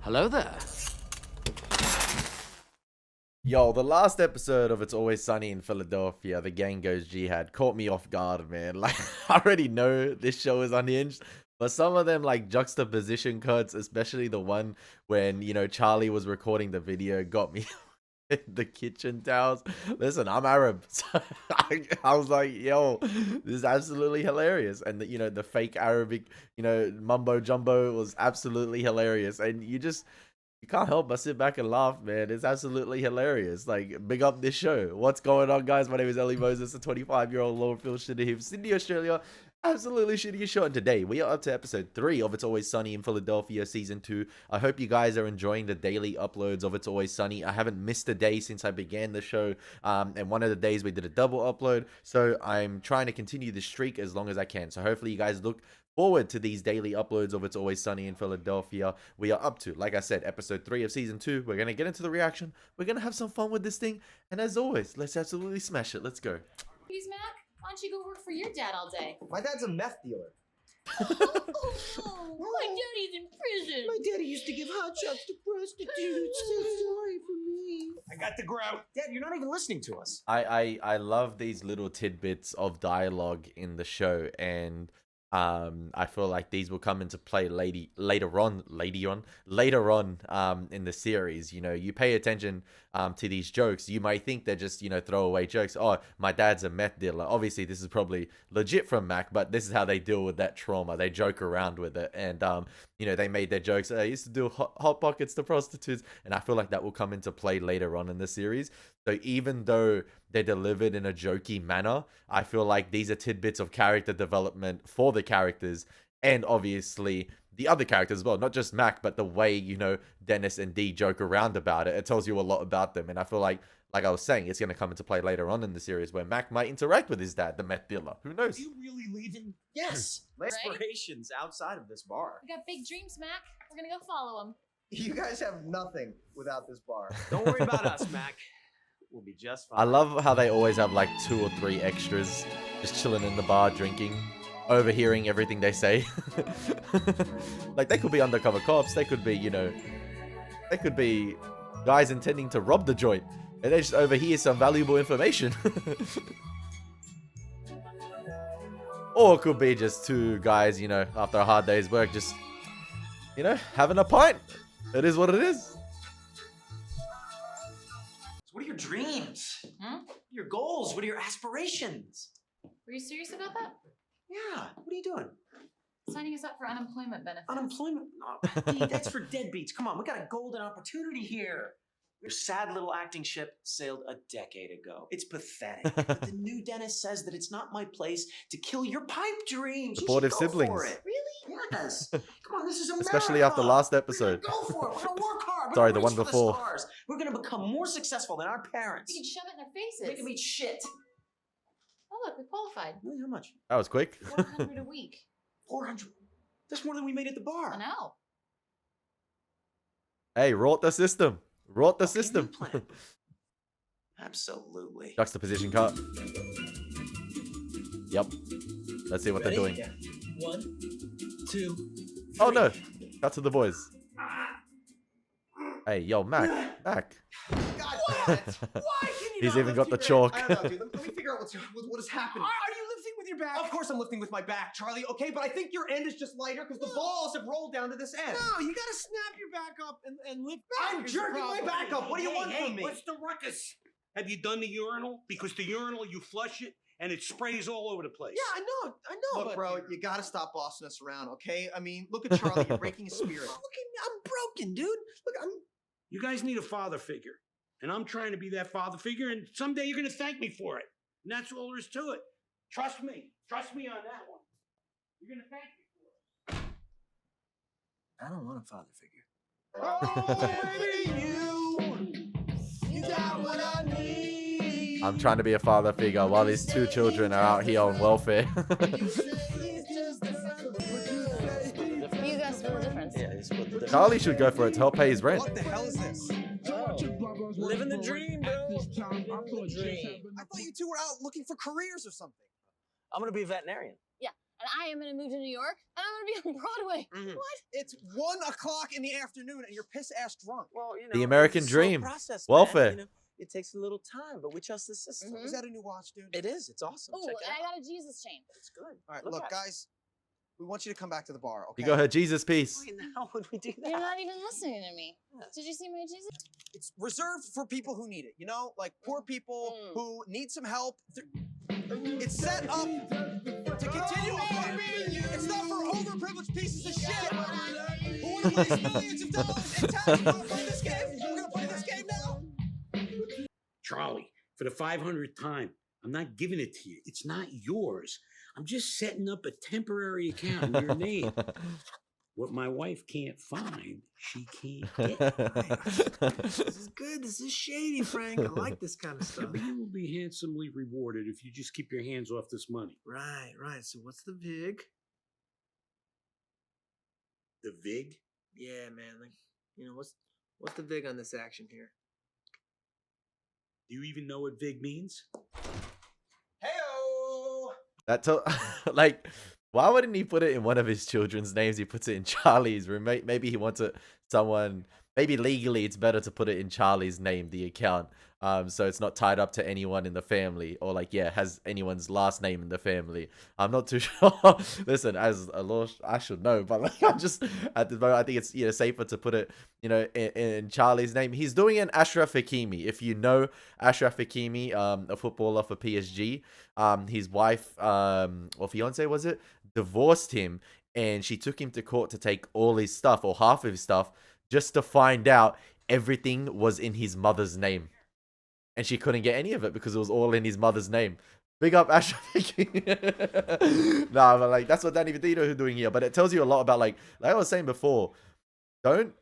Hello there. Yo, the last episode of It's Always Sunny in Philadelphia, The Gang Goes Jihad, caught me off guard, man. Like, I already know this show is unhinged, but some of them, like, juxtaposition cuts, especially the one when, Charlie was recording the video, got me the kitchen towels. Listen, I'm Arab, so I was like, yo, this is absolutely hilarious. And, the fake Arabic, mumbo jumbo was absolutely hilarious. And you can't help but sit back and laugh, man. It's absolutely hilarious. Like, big up this show. What's going on, guys? My name is Elie Moses, a 25-year-old Lordfield Shitty Sydney, Australia. Absolutely shitty show. And today, we are up to episode 3 of It's Always Sunny in Philadelphia, season 2. I hope you guys are enjoying the daily uploads of It's Always Sunny. I haven't missed a day since I began the show. And one of the days we did a double upload. So I'm trying to continue this streak as long as I can. So hopefully you guys look forward to these daily uploads of It's Always Sunny in Philadelphia. We are up to, like I said, episode 3 of season 2. We're going to get into the reaction. We're going to have some fun with this thing. And as always, let's absolutely smash it. Let's go. Please, Mac, why don't you go work for your dad all day? My dad's a meth dealer. Oh, my daddy's in prison. My daddy used to give hot shots to prostitutes. So sorry for me. I got the grout. Dad, you're not even listening to us. I love these little tidbits of dialogue in the show, and I feel like these will come into play later on in the series. You pay attention to these jokes, you might think they're just throwaway jokes. Oh, my dad's a meth dealer. Obviously this is probably legit from Mac, but this is how they deal with that trauma. They joke around with it, and they made their jokes. I used to do hot pockets to prostitutes, and I feel like that will come into play later on in the series. So even though they're delivered in a jokey manner, I feel like these are tidbits of character development for the characters, and obviously the other characters as well. Not just Mac, but the way, Dennis and Dee joke around about it. It tells you a lot about them. And I feel like I was saying, it's going to come into play later on in the series where Mac might interact with his dad, the meth dealer. Who knows? Are you really leaving? Yes. Right? Aspirations outside of this bar. We got big dreams, Mac. We're gonna go follow him. You guys have nothing without this bar. Don't worry about us, Mac. We'll be just fine. I love how they always have like 2 or 3 extras just chilling in the bar drinking, overhearing everything they say. Like, they could be undercover cops, they could be, they could be guys intending to rob the joint, and they just overhear some valuable information. Or it could be just 2 guys, after a hard day's work, just, having a pint. It is what it is. What are your dreams? Hmm? Your goals? What are your aspirations? Were you serious about that? Yeah. What are you doing? Signing us up for unemployment benefits. Unemployment? No, Dee, that's for deadbeats. Come on, we got a golden opportunity here. Your sad little acting ship sailed a decade ago. It's pathetic. But the new Dennis says that it's not my place to kill your pipe dreams. Supportive You should go siblings. For it. Really? Yes. Come on, this is America. Especially after last episode. We're gonna go for it. We're gonna work hard. We're Sorry, gonna the one reach for before. stars. We're gonna become more successful than our parents. We can shove it in their faces. They can be shit. Oh, look, we qualified. Really? How much? That was quick. 400 a week. 400. That's more than we made at the bar. I know. Hey, wrought the system. Wrought the Okay, system. new plan. Absolutely. Juxtaposition cut. Yep. Let's see what they're doing. Yeah. 1, 2. Oh no. Cut to the boys. Hey, yo, Mac. God, why can you He's not even lift got the your chalk. back? I don't know, dude. Let me figure out what is happening. Are you lifting with your back? Of course I'm lifting with my back, Charlie, okay? But I think your end is just lighter because the balls have rolled down to this end. No, you gotta snap your back up and lift back. I'm is the jerking my problem. back up. What do you want from me? What's the ruckus? Have you done the urinal? Because the urinal, you flush it and it sprays all over the place. Yeah, I know. Look, but- bro, you gotta stop bossing us around, okay? I mean, look at Charlie. You're breaking his spirit. Look at me. I'm broken, dude. Look, You guys need a father figure. And I'm trying to be that father figure, and someday you're gonna thank me for it. And that's all there is to it. Trust me. Trust me on that one. You're gonna thank me for it. I don't want a father figure. Oh, baby, you got what I need. I'm trying to be a father figure while these 2 children are out here on welfare. You guys split the difference. Yeah, he split the difference. Charlie should go for it to help pay his rent. What the hell is this? Living the dream, bro. Living the dream. I thought you 2 were out looking for careers or something. I'm gonna be a veterinarian. Yeah, And I am gonna move to New York, and I'm gonna be on Broadway. What? It's 1 o'clock in the afternoon, and you're piss-ass drunk. Well, you know, The American it's a slow dream. process, Welfare. Man. You know, it takes a little time, but we trust the system. Is that a new watch, dude? It is. It's awesome. Oh, Check and it I out. got a Jesus chain. It's good. All right, Look look, at it. guys. We want you to come back to the bar, okay? You got her Jesus piece. Why in the hell would we do that? You're not even listening to me. Yeah. Did you see my Jesus? It's reserved for people who need it, you know? Like poor people who need some help. It's set up to continue a fight. It's not for overprivileged pieces of shit who want to waste millions of dollars in tax. You want to play this game? We're going to play this game now? Charlie, for the 500th time, I'm not giving it to you. It's not yours. I'm just setting up a temporary account in your name. What my wife can't find, she can't get. This is good. This is shady, Frank. I like this kind of stuff. But you will be handsomely rewarded if you just keep your hands off this money. Right, right. So what's the vig? The VIG? Yeah, man. Like, you know, what's the vig on this action here? Do you even know what VIG means? Heyo! That like, why wouldn't he put it in one of his children's names? He puts it in Charlie's roommate. Maybe he wants it someone. Maybe legally it's better to put it in Charlie's name, the account, so it's not tied up to anyone in the family, or like, yeah, has anyone's last name in the family. I'm not too sure. Listen, as a law, I should know, but like, I'm just at the moment, I think it's, you know, safer to put it, you know, in Charlie's name. He's doing an Ashraf Hakimi. If you know Ashraf Hakimi, a footballer for PSG, his wife, or fiance was it, divorced him, and she took him to court to take all his stuff or half of his stuff, just to find out everything was in his mother's name. And she couldn't get any of it because it was all in his mother's name. Big up Ashraf Hakimi. Nah, but like, that's what Danny Vidito is doing here. But it tells you a lot about, like I was saying before, don't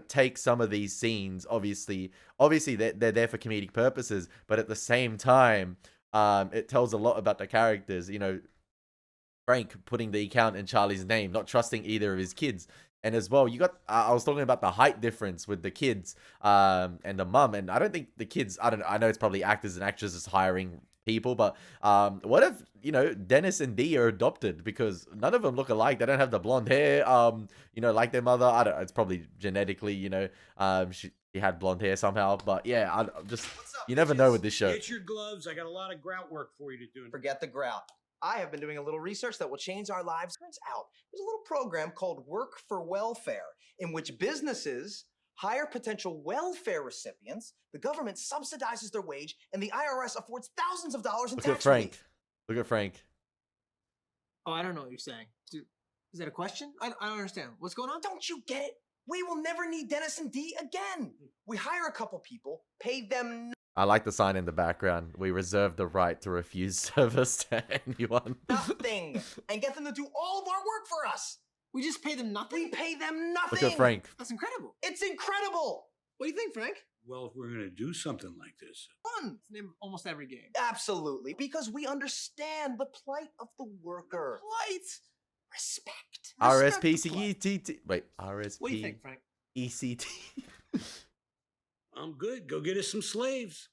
take some of these scenes, obviously they're there for comedic purposes, but at the same time, it tells a lot about the characters. You know, Frank putting the account in Charlie's name, not trusting either of his kids. And as well, you got, I was talking about the height difference with the kids and the mum. And I don't think the kids, I know it's probably actors and actresses hiring people, but what if, you know, Dennis and Dee are adopted? Because none of them look alike. They don't have the blonde hair, you know, like their mother. I don't know. It's probably genetically, you know, she had blonde hair somehow. But yeah, I'm just, you never know with this show. Get your gloves. I got a lot of grout work for you to do. Forget the grout. I have been doing a little research that will change our lives. Turns out there's a little program called Work for Welfare, in which businesses hire potential welfare recipients, the government subsidizes their wage, and the IRS affords thousands of dollars in Look at tax Frank. relief. Look at Frank. Oh, I don't know what you're saying. Dude, is that a question? I don't understand. What's going on? Don't you get it? We will never need Dennis and Dee again. We hire a couple people, pay them I like the sign in the background. We reserve the right to refuse service to anyone. nothing and get them to do all of our work for us. We just pay them nothing? We pay them nothing. Look at Frank. That's incredible. It's incredible. What do you think, Frank? Well, if we're going to do something like this, Fun. It's named almost every game. Absolutely. Because we understand the plight of the worker. Plight. Respect. RSPCET. Wait, What do you think, Frank? RSPECT. I'm good. Go get us some slaves.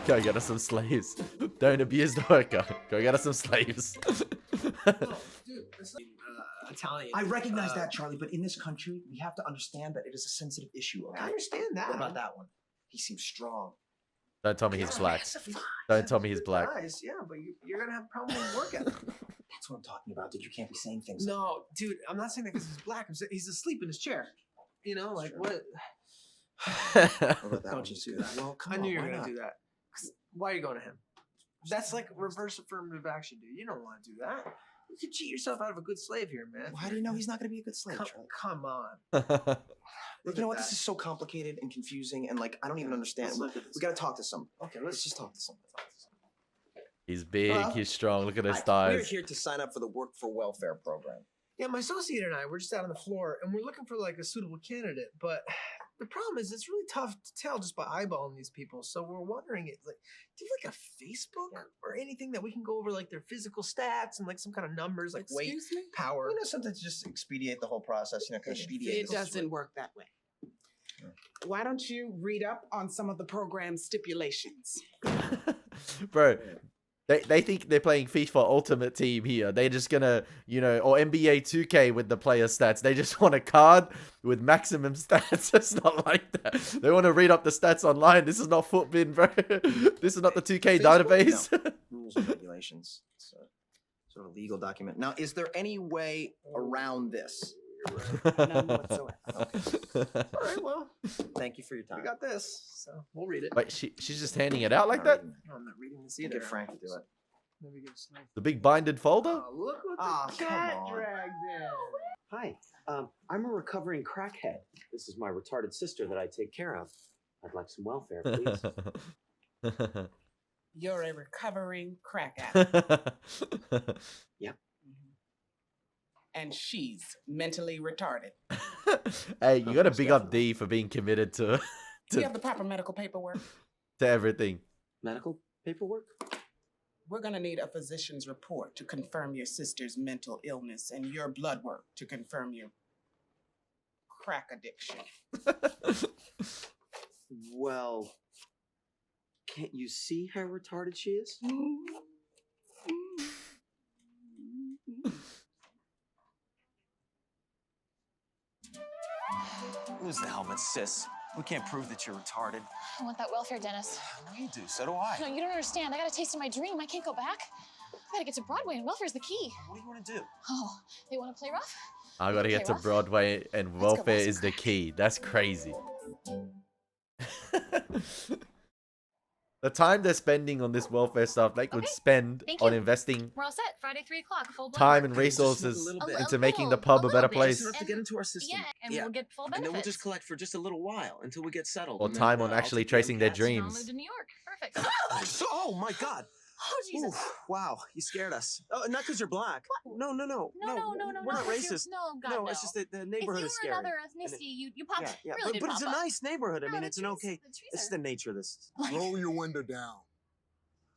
Go get us some slaves. Don't abuse the worker. Go get us some slaves. No, dude, it's like, Italian. I recognize that, Charlie, but in this country, we have to understand that it is a sensitive issue. Okay? I understand that. What about that one? He seems strong. Don't tell me he's black. Don't tell me he's black. Guys, yeah, but you're going to have a problem with work ethic. That's what I'm talking about, dude. You can't be saying things. No, dude, I'm not saying that because he's black. I'm saying he's asleep in his chair. You know, like, Sure. what? What about that Don't one? you do that. Well, come I on, knew you were why going not? to do that. 'Cause why are you going to him? That's like reverse affirmative action, dude. You don't want to do that. You could cheat yourself out of a good slave here, man. Why do you know he's not going to be a good slave, Charlie? Come on. You know what? This is so complicated and confusing, and like I don't even understand. Let's look at this. We got to talk to some. Okay, Let's just talk to someone. He's big. Hello? He's strong. Look at his Hi, we're thighs. here to sign up for the Work for Welfare program. Yeah, my associate and I, we're just out on the floor, and we're looking for like a suitable candidate. But the problem is, it's really tough to tell just by eyeballing these people. So we're wondering, do you have like a Facebook or anything that we can go over like their physical stats and like some kind of numbers, like weight, Excuse me? power? You know, sometimes just expedite the whole process. You know, kind of expedite. It doesn't work that way. Why don't you read up on some of the program stipulations? Bro, They think they're playing FIFA Ultimate Team here. They're just gonna, you know, or NBA 2K with the player stats. They just want a card with maximum stats. It's not like that. They want to read up the stats online. This is not Footbin, bro. This is not the 2K database. No. Rules and regulations. It's a sort of legal document. Now, is there any way around this? None whatsoever. Okay. All right, well, thank you for your time. We got this, so we'll read it. Wait, she's just handing it out like that? No, I'm not reading this either. Get Frank to do it. Maybe get sniped. The big binded folder? Oh, look what Oh, the cat come on. dragged in. Hi, I'm a recovering crackhead. This is my retarded sister that I take care of. I'd like some welfare, please. You're a recovering crack addict. Yeah. And she's mentally retarded. Hey, you gotta Most big up definitely. D for being committed to Do you have the proper medical paperwork? to everything. Medical paperwork? We're gonna need a physician's report to confirm your sister's mental illness and your blood work to confirm your crack addiction. Well, can't you see how retarded she is? Lose the helmet, sis. We can't prove that you're retarded. I want that welfare, Dennis. We do, so do I. No, you don't understand. I got a taste of my dream. I can't go back. I gotta get to Broadway, and welfare's the key. What do you want to do? Oh, they want to play rough? I gotta get Okay, to well, Broadway and go welfare buy some is the crack. key. That's crazy. The time they're spending on this welfare stuff, they could Okay, spend thank on you. investing We're all set. Friday, 3 o'clock. Full blood time work. and Okay, just a resources little bit. into making the pub a better bit. place. Just enough to get into our system. Yeah, and we'll get full And benefits. then we'll just collect for just a little while until we get settled. Or and then, time on I'll actually take the tracing their MCATs. And I'll dreams. move to New York. Perfect. Oh my God! Oh, Jesus. Oof, wow, you scared us. Oh, not because you're black. No. No, We're not because racist. No, God, No, no. it's just that the neighborhood if is you were scary. another And ethnicity, you popped. Yeah, Really did but it's a pop up. nice neighborhood. I No, mean, the it's an trees- okay. the trees It's are- the nature of this. Roll your window down.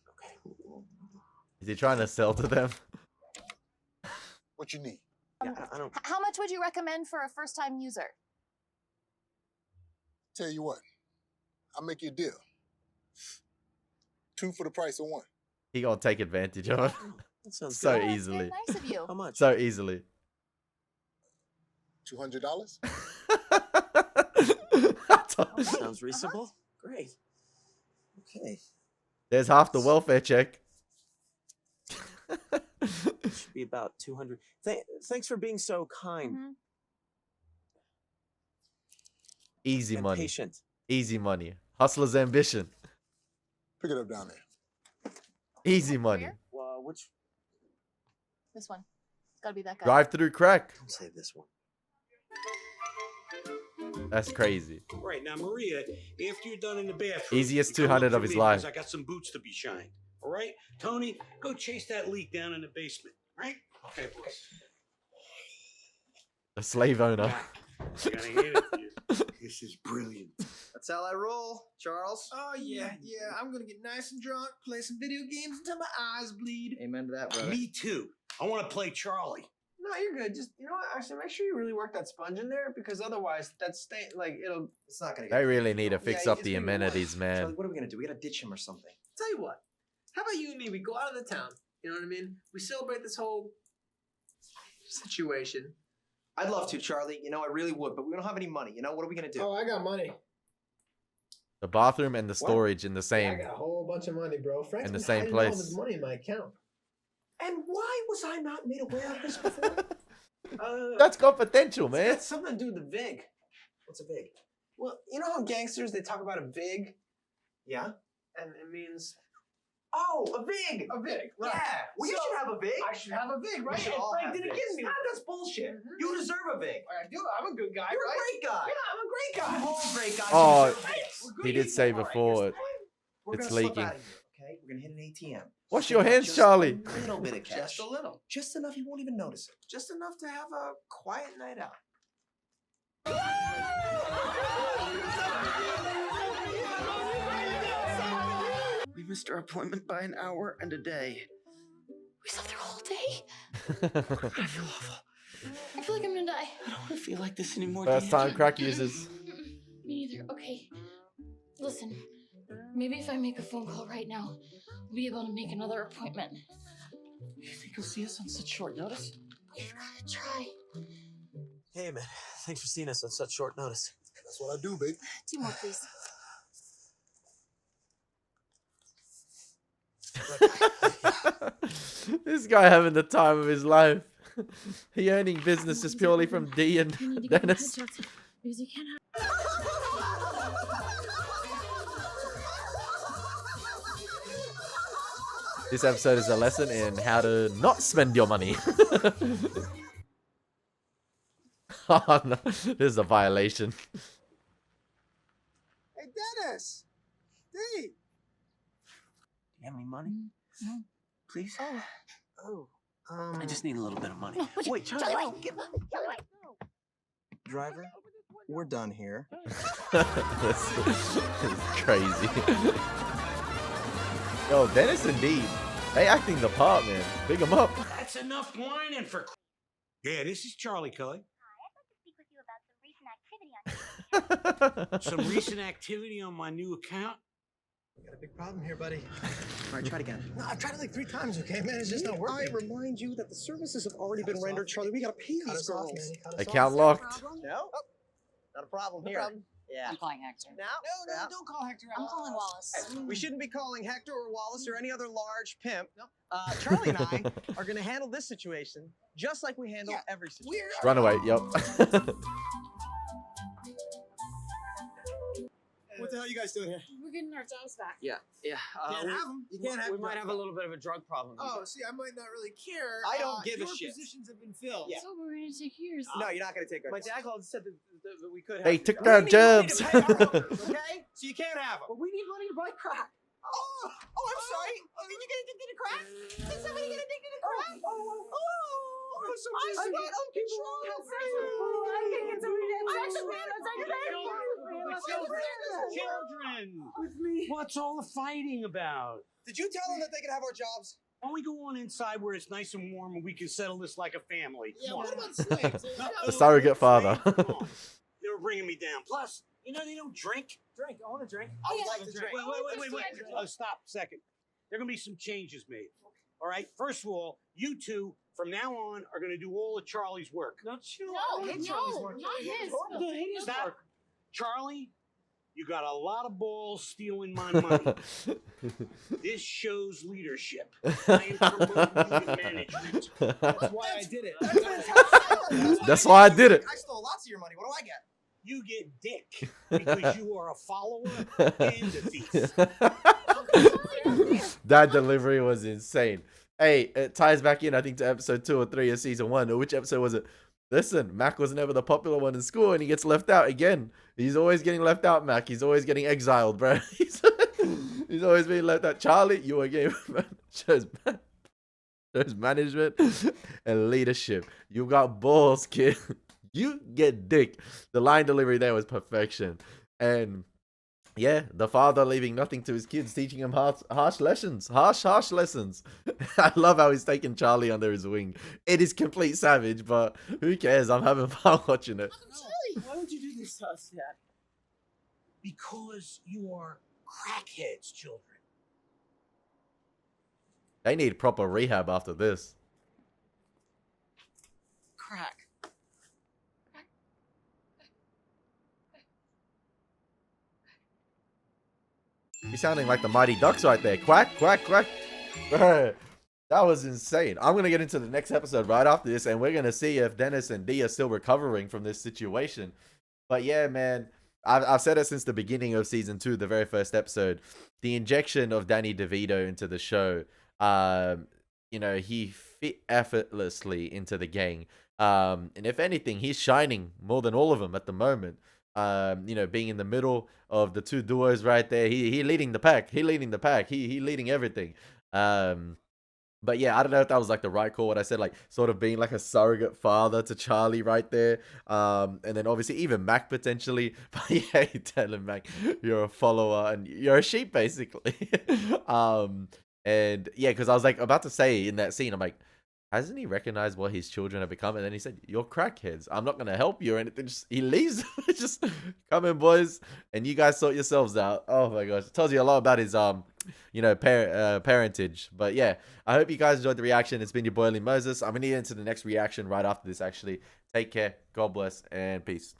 Okay. Is he trying to sell to them? What you need? Yeah, I don't. How much would you recommend for a first-time user? Tell you what, I'll make you a deal. 2 for the price of 1. He gonna take advantage of it That sounds so good. Oh, that's easily. very nice of you. How much? So easily. $200? Sounds reasonable. Great. Okay. There's half the welfare check. Should be about 200. Thanks for being so kind Mhm. Easy and money. patient. Easy money. Hustler's ambition. Pick it up down there. Easy money. Where? Well, which? This one. It's gotta be that guy. Drive through crack. Don't say this one. That's crazy. All right, now Maria, after you're done in the bathroom, Easiest you come 200 up to of his me life. because I got some boots to be shined. All right, Tony, go chase that leak down in the basement. Right? Okay, boys. A slave owner. I gotta hand it to you. This is brilliant. That's how I roll, Charles. Oh yeah. I'm gonna get nice and drunk, play some video games until my eyes bleed. Amen to that, brother. Me too. I want to play Charlie. No, you're good. Just you know what? Actually, make sure you really work that sponge in there because otherwise, that's it'll. It's not gonna They get. really need to fix Yeah, up it's the gonna get amenities, worse. man. Charlie, what are we gonna do? We gotta ditch him or something. Tell you what. How about you and me? We go out of the town. You know what I mean? We celebrate this whole situation. I'd love to, Charlie. You know, I really would, but we don't have any money. You know, what are we gonna do? Oh, I got money. The bathroom and the storage in the I same. got a whole bunch of money, bro. Frank's In the been same hiding all place. this money in my account. And why was I not made aware of this before? That's confidential, It's man. got something to do with the VIG. What's a vig? Well, you know how gangsters they talk about a VIG, Yeah. and it means Oh, a vig. a VIG, right? Yeah. Well, you So, should have a vig. I should have a VIG, right? should And all Frank have didn't VIGs. give me Nah, one. that's bullshit. Mhm. You deserve a vig. I do. I'm a good guy, You're right? a great guy. Yeah, I'm a great guy. You're all great guys. Oh, You deserve VIGs. We're good He did people. say All right, before here's it- the plan. We're It's gonna slip leaking. out of here, okay? We're gonna hit an ATM. Wash Take your out hands, just Charlie. A little bit of cash. Just a little. Just enough you won't even notice it. Just enough to have a quiet night out. We missed our appointment by an hour and a day. We slept through a whole day. I feel awful. I feel like I'm gonna die. I don't want to feel like this anymore. First Dad. time crack users. Me neither. Okay. Listen, maybe if I make a phone call right now, be able to make another appointment. You think he'll see us on such short notice? We've got to try. Hey, man. Thanks for seeing us on such short notice. That's what I do, babe. 2 more, please. This guy having the time of his life. He earning business just purely from Dee and You need to get Dennis. the headshots because you can't have. This episode is a lesson in how to not spend your money. Oh no, this is a violation. Hey, Dennis! Dee! Do you have any money? No. Please? Oh, I just need a little bit of money. No, Wait, Charlie, Charlie. wait. Get... driver, we're done here. This is crazy. Yo, Dennis and Dee, they acting the part, man. Big them up. That's enough whining for. Yeah, this is Charlie Cully. Some recent activity on my new account. We got a big problem here, buddy. All right, try it again. No, I've tried it like 3 times, okay, man? It's just not working. I remind you that the services have already been rendered, Charlie. We gotta pay these girls. Account locked. No? Oh, not a problem here. Yeah. I'm calling Hector. No, don't call Hector. I'm calling Wallace. We shouldn't be calling Hector or Wallace or any other large pimp. No. Charlie and I are going to handle this situation just like we handle every situation. Runaway, yep. What the hell are you guys doing here? We're getting our jobs back. Yeah. Can't have them. You can't have We might them. have a little bit of a drug problem. Oh, see, I might not really care. I don't give a shit. Positions have been filled. Yeah. So we're gonna take yours. No, you're not going to take our. My dad called and said that we could have. They took We our need money to jobs. pay our owners, okay? So you can't have them. But we need money to buy crack. Oh, I'm sorry. Did you get addicted to crack? Did somebody get addicted to crack? I sweat uncontrollable. I think it's a Children! With me. What's all the fighting about? Did you tell them that they could have our jobs? Why don't we go on inside where it's nice and warm and we can settle this like a family? Yeah, Come on. what about slaves? The surrogate father. Come on. They were bringing me down. Plus, you know they don't drink. Drink. I want to drink. I would like to drink. Wait. Oh, stop a second. There are going to be some changes made. All right? First of all, you two, from now on, are going to do all of Charlie's work. No, chill. No, not his. Stop. Charlie, you got a lot of balls stealing my money. This shows leadership. I am promoting you to management. That's why I did it. That's why I did it. I stole lots of your money. What do I get? You get dick because you are a follower and a thief. That delivery was insane. Hey, it ties back in, I think, to episode 2 or 3 of season 1. Or which episode was it? Listen, Mac was never the popular one in school, and he gets left out again. He's always getting left out, Mac. He's always getting exiled, bro. He's always being left out. Charlie, you are game shows management and leadership. You got balls, kid. You get dick. The line delivery there was perfection. And yeah, the father leaving nothing to his kids, teaching him harsh lessons. Harsh lessons. I love how he's taking Charlie under his wing. It is complete savage, but who cares? I'm having fun watching it. Why would you do this to us, Dad? Because you are crackheads, children. They need proper rehab after this. Crack. You're sounding like the Mighty Ducks right there. Quack, quack, quack. Bro, that was insane. I'm going to get into the next episode right after this, and we're going to see if Dennis and Dee are still recovering from this situation. But yeah, man, I've said it since the beginning of season 2, the very first episode. The injection of Danny DeVito into the show, you know, he fit effortlessly into the gang. And if anything, he's shining more than all of them at the moment. You know, being in the middle of the two duos right there, he leading the pack. He leading the pack. He leading everything. But yeah, I don't know if that was like the right call. What I said, like sort of being like a surrogate father to Charlie right there. And then obviously even Mac potentially. But yeah, you tell him, Mac, you're a follower and you're a sheep basically. And yeah, because I was like about to say in that scene, I'm like, hasn't he recognized what his children have become? And then he said, "You're crackheads. I'm not gonna help you." And it just he leaves. Just come in, boys, and you guys sort yourselves out. Oh my gosh, it tells you a lot about his parentage. But yeah, I hope you guys enjoyed the reaction. It's been your boy Elie Moses. I'm gonna get into the next reaction right after this. Actually, take care. God bless and peace.